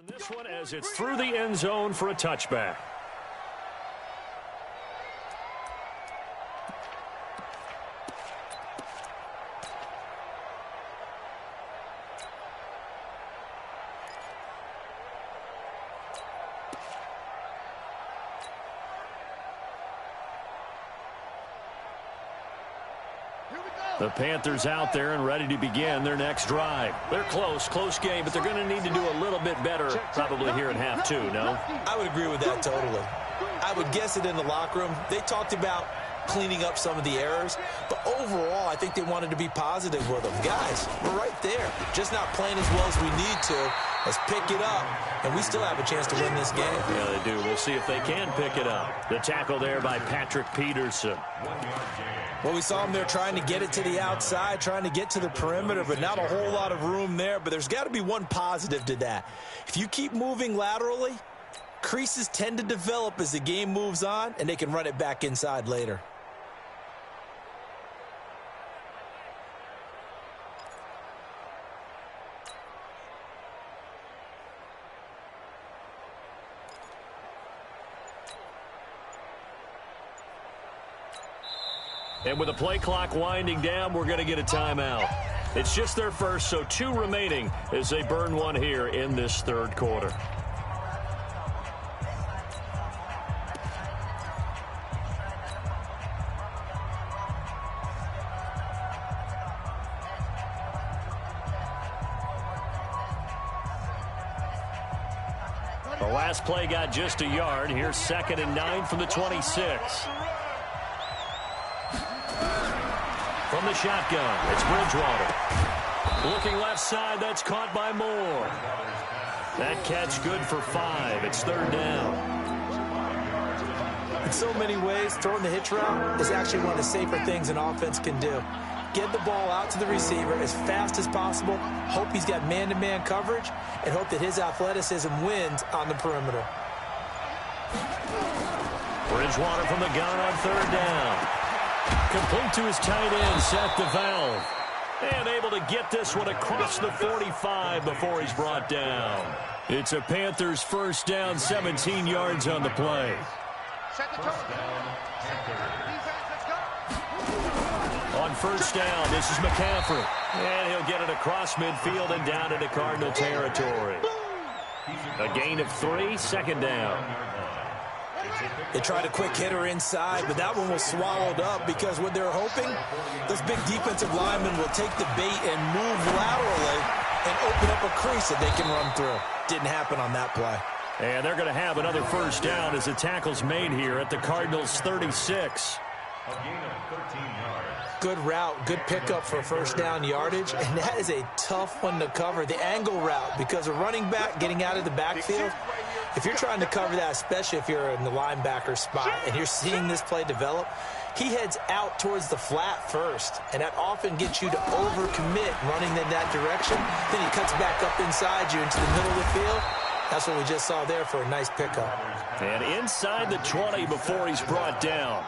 This one as it's through the end zone for a touchback. The Panthers out there and ready to begin their next drive. They're close game, but they're going to need to do a little bit better probably here in half two, no? I would agree with that totally. I would guess it in the locker room. They talked about cleaning up some of the errors, but overall, I think they wanted to be positive with them. Guys, we're right there. Just not playing as well as we need to. Let's pick it up, and we still have a chance to win this game. Yeah, they do. We'll see if they can pick it up. The tackle there by Patrick Peterson. Well, we saw him there trying to get it to the outside, trying to get to the perimeter, but not a whole lot of room there. But there's got to be one positive to that. If you keep moving laterally, creases tend to develop as the game moves on, and they can run it back inside later. And with the play clock winding down, we're going to get a timeout. It's just their first, so 2 remaining as they burn one here in this third quarter. The last play got just a yard. Here's 2nd and 9 from the 26. From the shotgun, it's Bridgewater. Looking left side, that's caught by Moore. That catch good for 5. It's 3rd down. In so many ways, throwing the hitch route is actually one of the safer things an offense can do. Get the ball out to the receiver as fast as possible, hope he's got man-to-man coverage, and hope that his athleticism wins on the perimeter. Bridgewater from the gun on 3rd down. Complete to his tight end, Seth DeValve. And able to get this one across the 45 before he's brought down. It's a Panthers first down, 17 yards on the play. On first down, this is McCaffrey. And he'll get it across midfield and down into Cardinal territory. A gain of 3, 2nd down. They tried a quick hitter inside, but that one was swallowed up because what they're hoping, this big defensive lineman will take the bait and move laterally and open up a crease that they can run through. Didn't happen on that play. And they're going to have another first down as the tackle's made here at the Cardinals' 36. A gain of 13 yards. Good route, good pickup for first down yardage, and that is a tough one to cover, the angle route, because a running back getting out of the backfield, if you're trying to cover that, especially if you're in the linebacker spot and you're seeing this play develop, he heads out towards the flat first, and that often gets you to overcommit running in that direction. Then he cuts back up inside you into the middle of the field. That's what we just saw there for a nice pickup. And inside the 20 before he's brought down.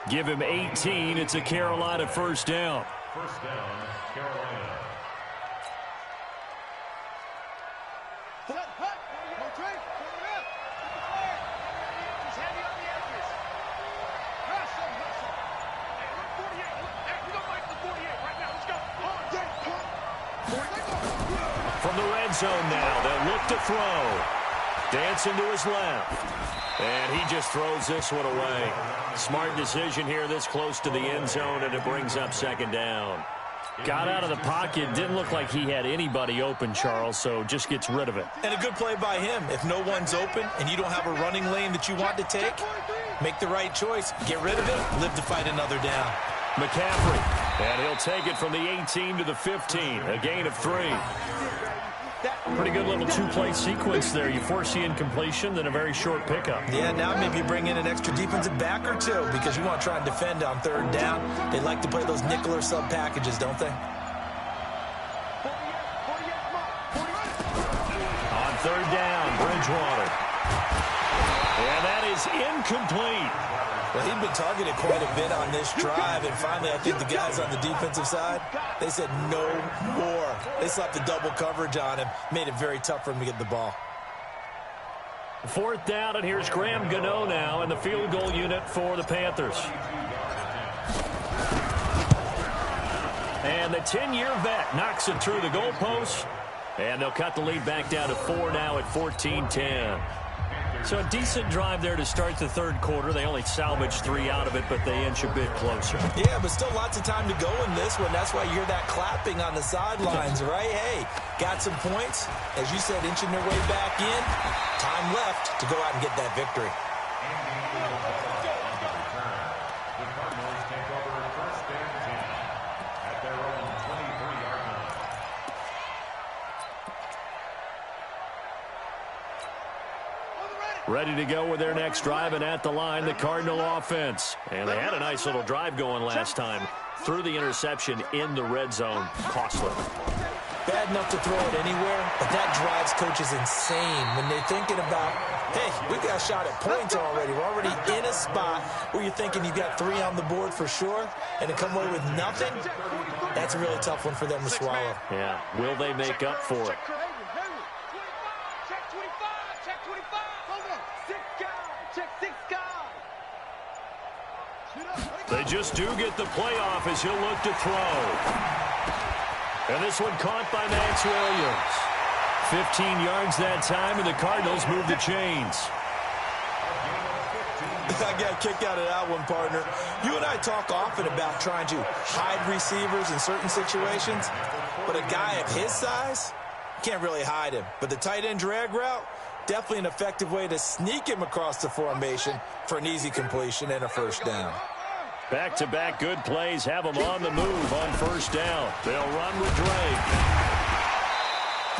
Give him 18. It's a Carolina first down. First down, Carolina. From the red zone now, they'll look to throw. Dancing to his left. And he just throws this one away. Smart decision here this close to the end zone, and it brings up 2nd down. Got out of the pocket. Didn't look like he had anybody open, Charles, so just gets rid of it. And a good play by him. If no one's open and you don't have a running lane that you want to take, make the right choice. Get rid of it. Live to fight another down. McCaffrey. And he'll take it from the 18 to the 15. A gain of 3. Pretty good little 2-play sequence there. You force the incompletion, then a very short pickup. Yeah, now maybe bring in an extra defensive back or 2 because you want to try and defend on 3rd down. They like to play those nickel or sub packages, don't they? On 3rd down, Bridgewater. And that is incomplete. Well, he'd been targeted quite a bit on this drive, and finally I think the guys on the defensive side, they said no more. They slapped the double coverage on him, made it very tough for him to get the ball. Fourth down, and here's Graham Gano now in the field goal unit for the Panthers. And the 10-year vet knocks it through the goalpost, and they'll cut the lead back down to 4 now at 14-10. So a decent drive there to start the third quarter. They only salvaged 3 out of it, but they inch a bit closer. Yeah, but still lots of time to go in this one. That's why you hear that clapping on the sidelines, right? Hey, got some points. As you said, inching their way back in. Time left to go out and get that victory. The Cardinals take over first and 10 at their own 23-yard line. Ready to go with their next drive, and at the line, the Cardinal offense. And they had a nice little drive going last time. Threw the interception in the red zone. Costly. Bad enough to throw it anywhere, but that drives coaches insane when they're thinking about, hey, we got a shot at points already. We're already in a spot where you're thinking you've got 3 on the board for sure, and to come away with nothing, that's a really tough one for them to swallow. Yeah, will they make up for it? They just do get the playoff as he'll look to throw. And this one caught by Nance Williams. 15 yards that time, and the Cardinals move the chains. I got a kick out of that one, partner. You and I talk often about trying to hide receivers in certain situations, but a guy of his size, can't really hide him. But the tight end drag route, definitely an effective way to sneak him across the formation for an easy completion and a first down. Back-to-back good plays have them on the move on first down. They'll run with Drake.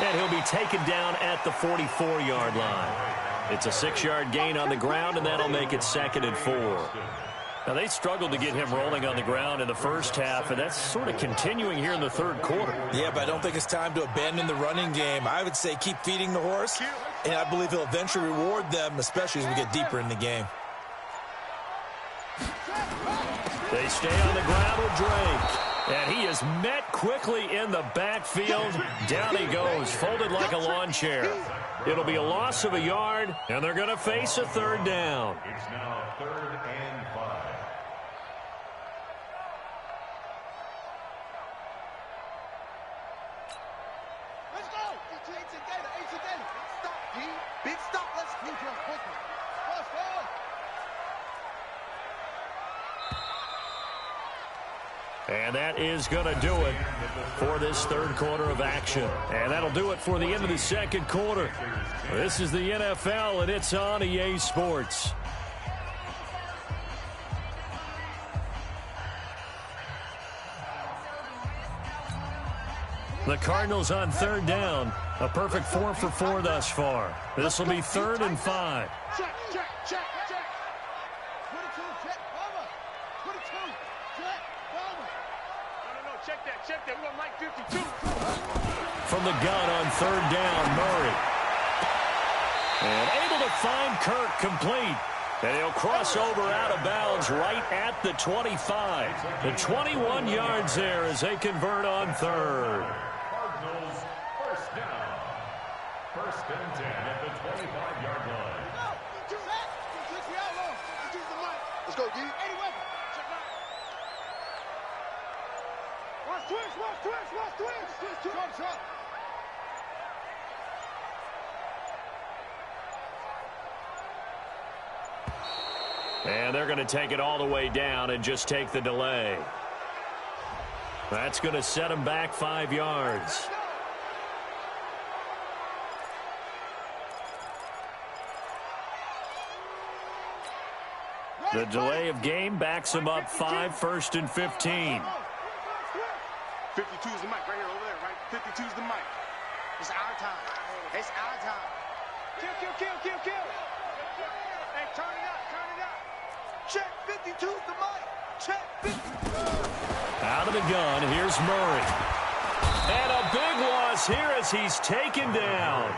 And he'll be taken down at the 44-yard line. It's a 6-yard gain on the ground, and that'll make it 2nd and 4. Now, they struggled to get him rolling on the ground in the first half, and that's sort of continuing here in the third quarter. Yeah, but I don't think it's time to abandon the running game. I would say keep feeding the horse, and I believe he'll eventually reward them, especially as we get deeper in the game. They stay on the ground with Drake. And he is met quickly in the backfield. Down he goes, folded like a lawn chair. It'll be a loss of a yard, and they're going to face a third down. It's now 3rd and 5. Let's go. Stop, D. Big stop. Let's move him quickly. Let's go. And that is going to do it for this third quarter of action. And that'll do it for the end of the second quarter. This is the NFL, and it's on EA Sports. The Cardinals on third down. A perfect 4 for 4 thus far. This will be 3rd and 5. Check. 22, check. Over. 22, check. Over. No. Check that. We don't like 52. From the gun on third down, Murray. And able to find Kirk complete. And he'll cross over out of bounds right at the 25. The 21 yards there as they convert on third. Cardinals first down. 1st and 10 at the 25-yard line. Let's go, D. 80 weapon. Check out. Watch twitch. Trump. And they're going to take it all the way down and just take the delay. That's going to set them back 5 yards. The delay of game backs them up 5, 1st and 15. 52's the mic right here, over there, right? 52's the mic. It's our time. Kill. Hey, turn it up. Check 52's the mic. Check 50. Out of the gun, here's Murray. And a big loss here as he's taken down.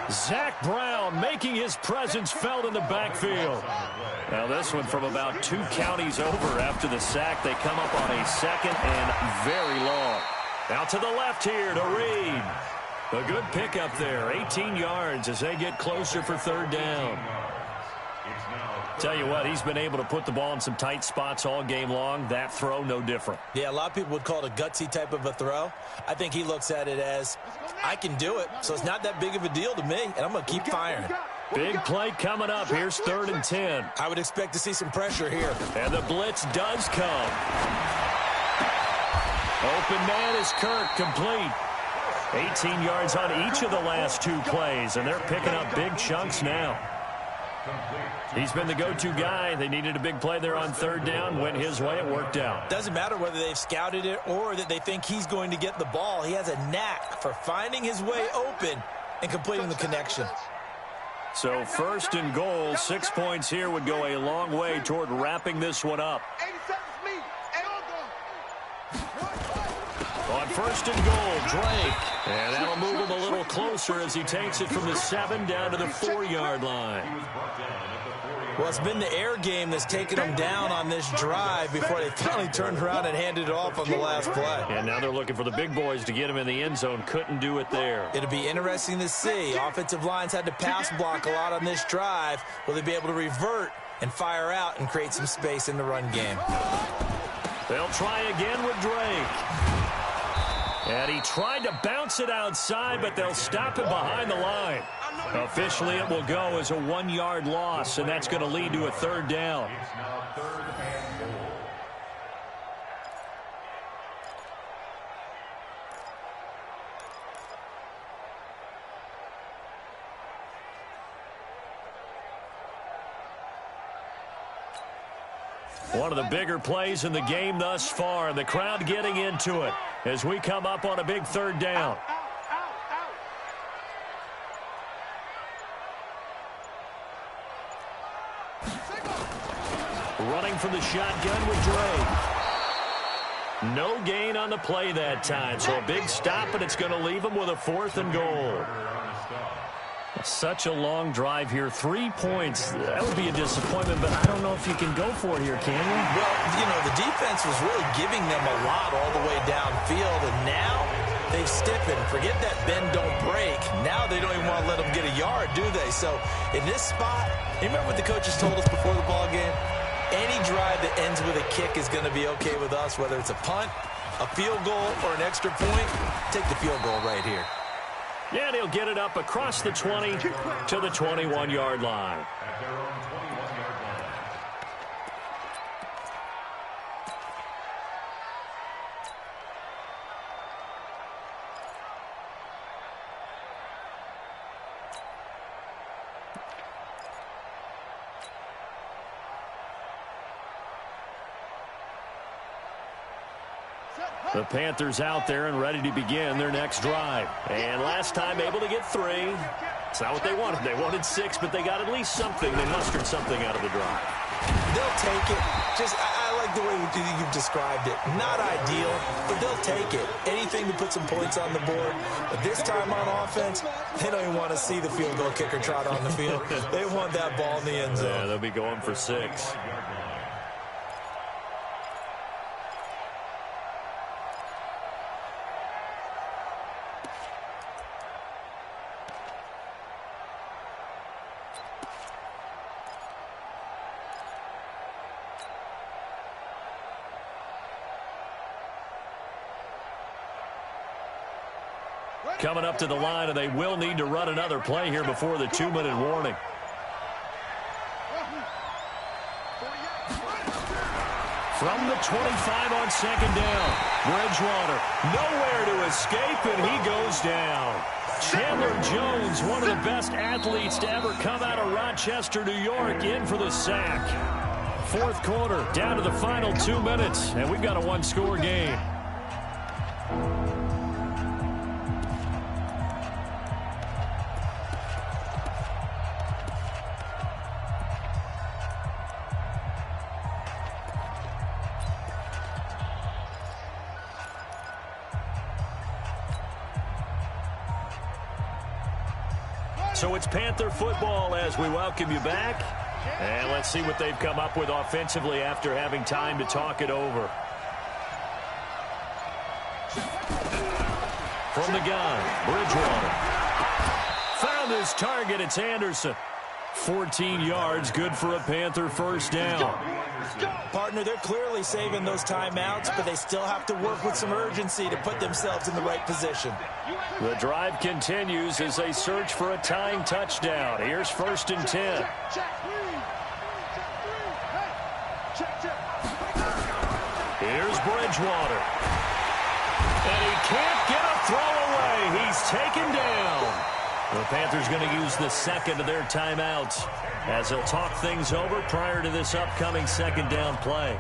Zach Brown making his presence felt in the backfield. Now this one from about 2 counties over after the sack. They come up on a 2nd and very long. Now to the left here to Reed. A good pickup there, 18 yards as they get closer for third down. Tell you what, he's been able to put the ball in some tight spots all game long. That throw, no different. Yeah, a lot of people would call it a gutsy type of a throw. I think he looks at it as, I can do it, so it's not that big of a deal to me, and I'm going to keep firing. Big play coming up. Here's 3rd and 10. I would expect to see some pressure here. And the blitz does come. Open man is Kirk, complete. 18 yards on each of the last 2 plays, and they're picking up big chunks now. He's been the go-to guy. They needed a big play there on 3rd down. Went his way. It worked out. Doesn't matter whether they've scouted it or that they think he's going to get the ball. He has a knack for finding his way open and completing the connection. So 1st and goal, 6 points here would go a long way toward wrapping this one up. On 1st and goal, Drake. And that'll move him a little closer as he takes it from the 7 down to the 4-yard line. Well, it's been the air game that's taken them down on this drive before they finally turned around and handed it off on the last play. And now they're looking for the big boys to get him in the end zone. Couldn't do it there. It'll be interesting to see. Offensive lines had to pass block a lot on this drive. Will they be able to revert and fire out and create some space in the run game? They'll try again with Drake. And he tried to bounce it outside, but they'll stop him behind the line. Officially, it will go as a 1-yard loss, and that's going to lead to a 3rd down. It's now 3rd and goal. One of the bigger plays in the game thus far, and the crowd getting into it as we come up on a big 3rd down. Running from the shotgun with Drake. No gain on the play that time, so a big stop, and it's going to leave him with a 4th and goal. Such a long drive here. 3 points. That would be a disappointment, but I don't know if you can go for it here, can you? Well, you know, the defense was really giving them a lot all the way downfield, and now they've stiffened. Forget that bend, don't break. Now they don't even want to let them get a yard, do they? So in this spot, you remember what the coaches told us before the ball game? Any drive that ends with a kick is going to be okay with us, whether it's a punt, a field goal, or an extra point. Take the field goal right here. Yeah, and he'll get it up across the 20 to the 21-yard line. At their own 21-yard line. The Panthers out there and ready to begin their next drive. And last time able to get 3. It's not what they wanted. They wanted 6, but they got at least something. They mustered something out of the drive. They'll take it. I like the way you've described it. Not ideal, but they'll take it. Anything to put some points on the board. But this time on offense, they don't even want to see the field goal kicker trot on the field. They want that ball in the end zone. Yeah, they'll be going for 6. Coming up to the line, and they will need to run another play here before the 2-minute warning. From the 25 on 2nd down, Bridgewater nowhere to escape, and he goes down. Chandler Jones, one of the best athletes to ever come out of Rochester, New York, in for the sack. 4th quarter, down to the final 2 minutes, and we've got a 1-score game. So it's Panther football as we welcome you back. And let's see what they've come up with offensively after having time to talk it over. From the gun, Bridgewater. Found his target. It's Anderson. 14 yards, good for a Panther first down. Partner, they're clearly saving those timeouts, but they still have to work with some urgency to put themselves in the right position. The drive continues as they search for a tying touchdown. Here's 1st and 10. Here's Bridgewater. And he can't get a throw away. He's taken down. The Panthers going to use the second of their timeouts as they'll talk things over prior to this upcoming second down play.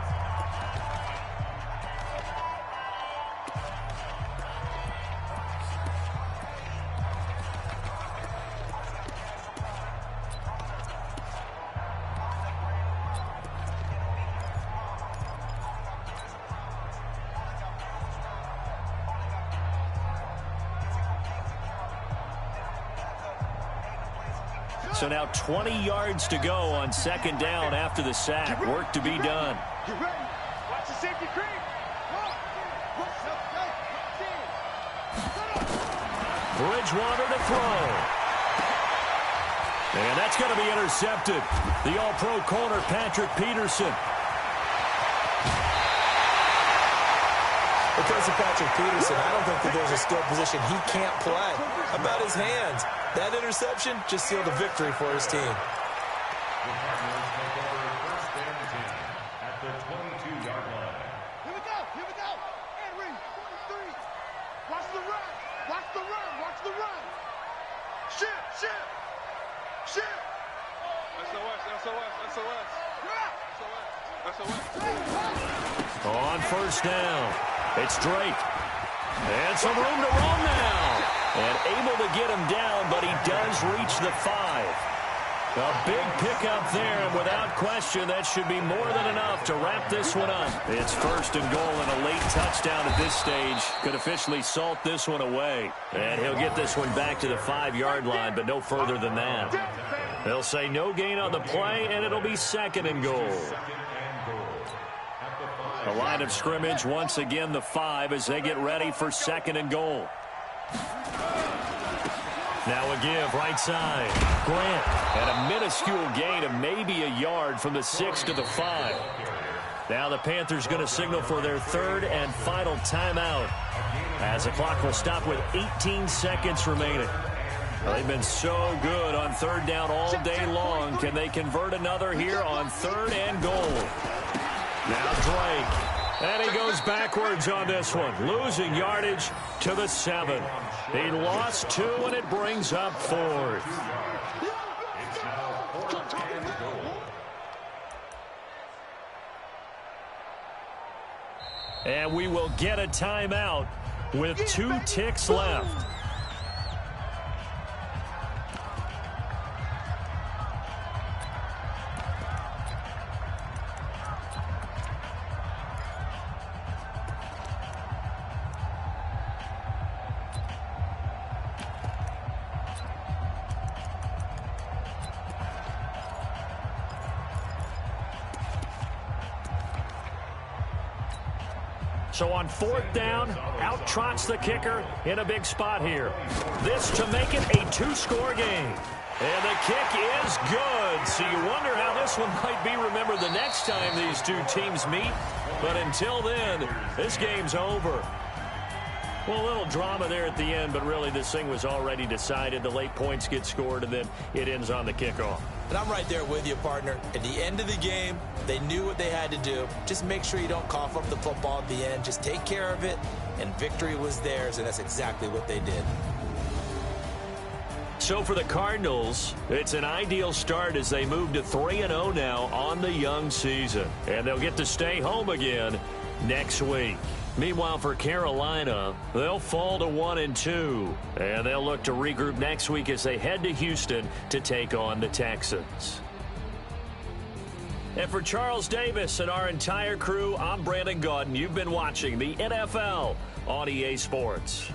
So now 20 yards to go on second down after the sack. Work to be done. Get ready. Watch the safety creep. Bridgewater to throw. And that's going to be intercepted. The all-pro corner, Patrick Peterson. Because of Patrick Peterson, I don't think that there's a skill position he can't play. How about his hands? That interception just sealed a victory for his team. The Cardinals take over 1st and 10 at the 22-yard line. Here we go. Here we go. Henry, 23. Watch the run. Watch the run. Watch the run. Shit. Shit. Shit. SOS. SOS. SOS. SOS. SOS. On first down, it's Drake. And some room to roam now. And able to get him down, but he does reach the 5. A big pickup there, and without question, that should be more than enough to wrap this one up. It's 1st and goal, and a late touchdown at this stage could officially salt this one away. And he'll get this one back to the 5-yard line, but no further than that. They'll say no gain on the play, and it'll be 2nd and goal. The line of scrimmage, once again, the 5 as they get ready for 2nd and goal. Now a give, right side. Grant, and a minuscule gain of maybe a yard from the 6 to the 5. Now the Panthers going to signal for their 3rd and final timeout as the clock will stop with 18 seconds remaining. Well, they've been so good on 3rd down all day long. Can they convert another here on 3rd and goal? Now Drake. And he goes backwards on this one, losing yardage to the 7. He lost 2, and it brings up 4th. And we will get a timeout with 2 ticks left. So on 4th down, out trots the kicker in a big spot here. This to make it a 2-score game. And the kick is good. So you wonder how this one might be remembered the next time these two teams meet. But until then, this game's over. Well, a little drama there at the end, but really this thing was already decided. The late points get scored, and then it ends on the kickoff. And I'm right there with you, partner. At the end of the game, they knew what they had to do. Just make sure you don't cough up the football at the end. Just take care of it, and victory was theirs, and that's exactly what they did. So for the Cardinals, it's an ideal start as they move to 3-0 now on the young season. And they'll get to stay home again next week. Meanwhile, for Carolina, they'll fall to 1-2. And they'll look to regroup next week as they head to Houston to take on the Texans. And for Charles Davis and our entire crew, I'm Brandon Gaudin. You've been watching the NFL on EA Sports.